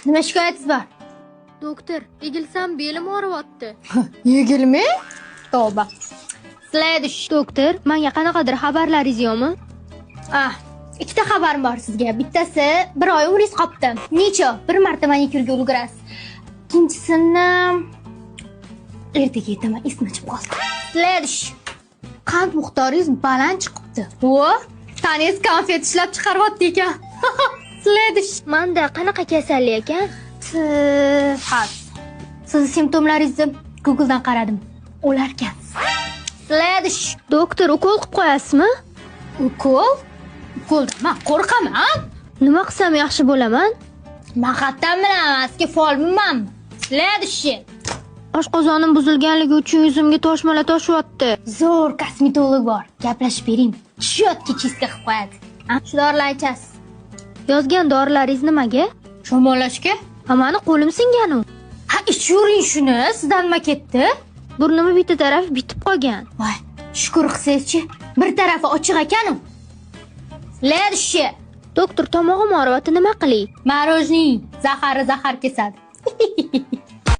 Nima shikoyatingiz bor? Doktor, egilsam belim og'riyapti. Yigilmi? Tavba. Следующий. Doktor, menga qanaqadir xabarlaringiz yo'qmi? Ikkita xabarim bor sizga. Bittasi, 1 oy umringiz qolibdi. Necha? Bir marta manikyurga ulgurasiz. Ikkinchisini ertaga aytaman, esimdan chiqib qoldi. Следующий. Qand miqdoringiz baland chiqibdi. Vo, tanangiz konfet ishlab chiqaryapti ekan. Следующий. Menda qanaqa kasallik ekan? Tifas. Siz simptomlaringizni Google'dan qaradim. O'larkansiz. Следующий. Doktor, ukol qilib qo'yasizmi? Ukol? Ukoldan men qo'rqaman. Nima qilsam yaxshi bo'laman? Maqatdan bilaman, sizga folmanmi? Следующий. Oshqozonim buzilganligi uchun yuzimga toshmalar toshyapti. Zo'r kosmetolog bor. Gaplashib bering. Shotga chiska qilib qo'yadi. Shu dorilarni ichasiz. Yozgan dorilaringiz nimaga? Shamollashga? Mani qo'lim singan-u. Ichuring shuni, sizdan nima ketdi? Burnimni bitta tarafi bitib qolgan. Voy, shukr qilsangiz-chi, bir tarafi ochiq ekan-u. Следующий. Doktor, tomog'im og'riyapti, nima qilay? Marojniy zahar kesadi.